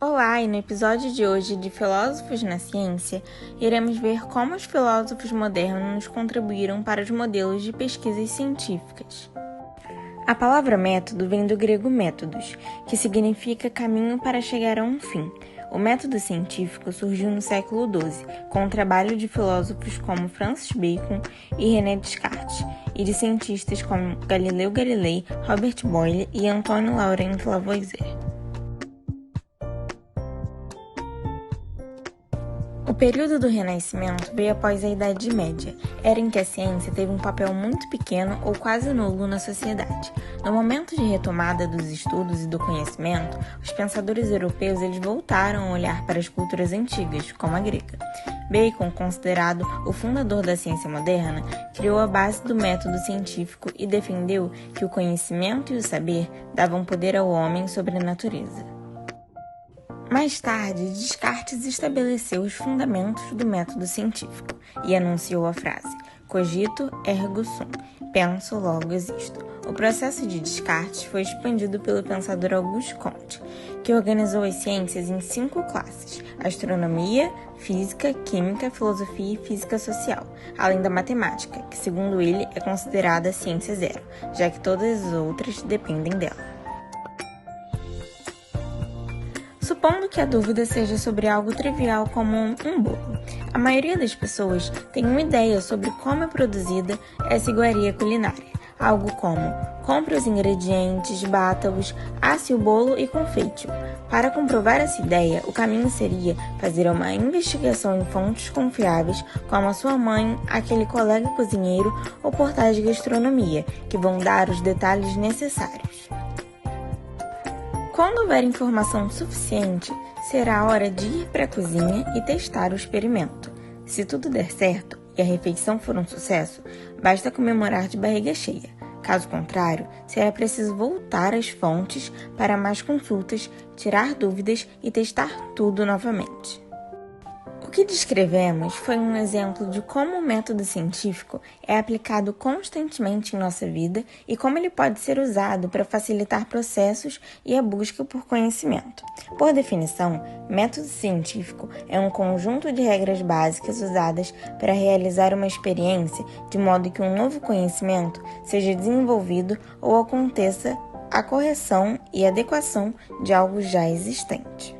Olá, e no episódio de hoje de Filósofos na Ciência, iremos ver como os filósofos modernos contribuíram para os modelos de pesquisas científicas. A palavra método vem do grego métodos, que significa caminho para chegar a um fim. O método científico surgiu no século XII, com o trabalho de filósofos como Francis Bacon e René Descartes, e de cientistas como Galileu Galilei, Robert Boyle e Antônio Laurent Lavoisier. O período do Renascimento veio após a Idade Média, era em que a ciência teve um papel muito pequeno ou quase nulo na sociedade. No momento de retomada dos estudos e do conhecimento, os pensadores europeus voltaram a olhar para as culturas antigas, como a grega. Bacon, considerado o fundador da ciência moderna, criou a base do método científico e defendeu que o conhecimento e o saber davam poder ao homem sobre a natureza. Mais tarde, Descartes estabeleceu os fundamentos do método científico e anunciou a frase cogito ergo sum, penso logo existo. O processo de Descartes foi expandido pelo pensador Auguste Comte, que organizou as ciências em 5 classes: astronomia, física, química, filosofia e física social, além da matemática, que segundo ele é considerada a ciência zero, já que todas as outras dependem dela. Supondo que a dúvida seja sobre algo trivial como um bolo, a maioria das pessoas tem uma ideia sobre como é produzida essa iguaria culinária. Algo como, compre os ingredientes, bata-os, asse o bolo e confeite-o. Para comprovar essa ideia, o caminho seria fazer uma investigação em fontes confiáveis, como a sua mãe, aquele colega cozinheiro ou portais de gastronomia, que vão dar os detalhes necessários. Quando houver informação suficiente, será a hora de ir para a cozinha e testar o experimento. Se tudo der certo e a refeição for um sucesso, basta comemorar de barriga cheia. Caso contrário, será preciso voltar às fontes para mais consultas, tirar dúvidas e testar tudo novamente. O que descrevemos foi um exemplo de como o método científico é aplicado constantemente em nossa vida e como ele pode ser usado para facilitar processos e a busca por conhecimento. Por definição, método científico é um conjunto de regras básicas usadas para realizar uma experiência de modo que um novo conhecimento seja desenvolvido ou aconteça a correção e adequação de algo já existente.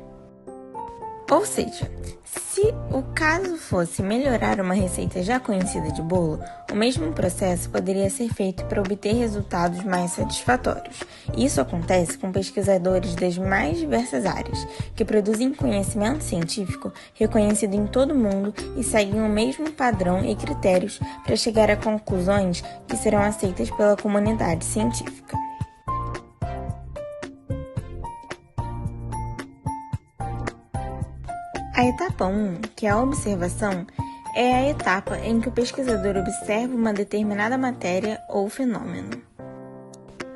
Ou seja, se o caso fosse melhorar uma receita já conhecida de bolo, o mesmo processo poderia ser feito para obter resultados mais satisfatórios. Isso acontece com pesquisadores das mais diversas áreas, que produzem conhecimento científico reconhecido em todo o mundo e seguem o mesmo padrão e critérios para chegar a conclusões que serão aceitas pela comunidade científica. A etapa 1, que é a observação, é a etapa em que o pesquisador observa uma determinada matéria ou fenômeno.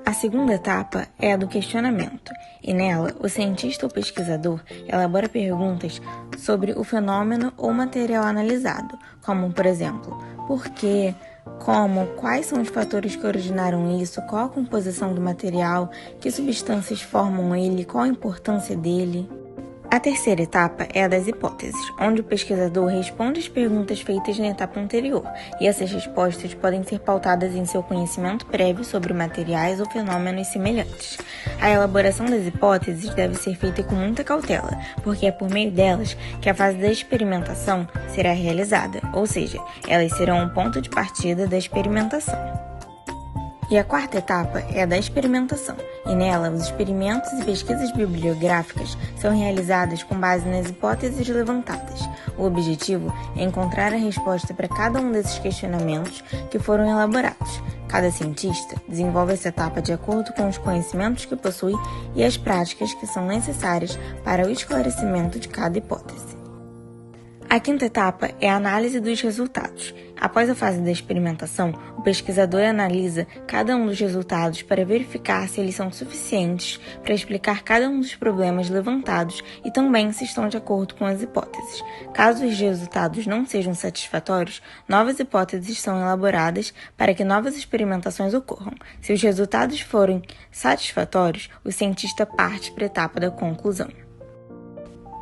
A segunda etapa é a do questionamento, e nela o cientista ou pesquisador elabora perguntas sobre o fenômeno ou material analisado, como, por exemplo, por quê, como, quais são os fatores que originaram isso, qual a composição do material, que substâncias formam ele, qual a importância dele. A terceira etapa é a das hipóteses, onde o pesquisador responde as perguntas feitas na etapa anterior, e essas respostas podem ser pautadas em seu conhecimento prévio sobre materiais ou fenômenos semelhantes. A elaboração das hipóteses deve ser feita com muita cautela, porque é por meio delas que a fase da experimentação será realizada, ou seja, elas serão o ponto de partida da experimentação. E a quarta etapa é a da experimentação, e nela os experimentos e pesquisas bibliográficas são realizadas com base nas hipóteses levantadas. O objetivo é encontrar a resposta para cada um desses questionamentos que foram elaborados. Cada cientista desenvolve essa etapa de acordo com os conhecimentos que possui e as práticas que são necessárias para o esclarecimento de cada hipótese. A quinta etapa é a análise dos resultados. Após a fase da experimentação, o pesquisador analisa cada um dos resultados para verificar se eles são suficientes para explicar cada um dos problemas levantados e também se estão de acordo com as hipóteses. Caso os resultados não sejam satisfatórios, novas hipóteses são elaboradas para que novas experimentações ocorram. Se os resultados forem satisfatórios, o cientista parte para a etapa da conclusão.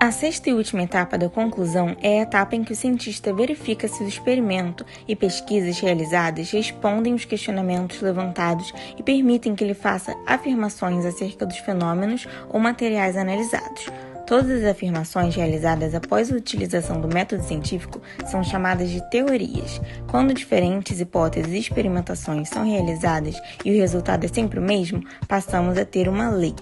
A sexta e última etapa da conclusão é a etapa em que o cientista verifica se o experimento e pesquisas realizadas respondem aos questionamentos levantados e permitem que ele faça afirmações acerca dos fenômenos ou materiais analisados. Todas as afirmações realizadas após a utilização do método científico são chamadas de teorias. Quando diferentes hipóteses e experimentações são realizadas e o resultado é sempre o mesmo, passamos a ter uma lei.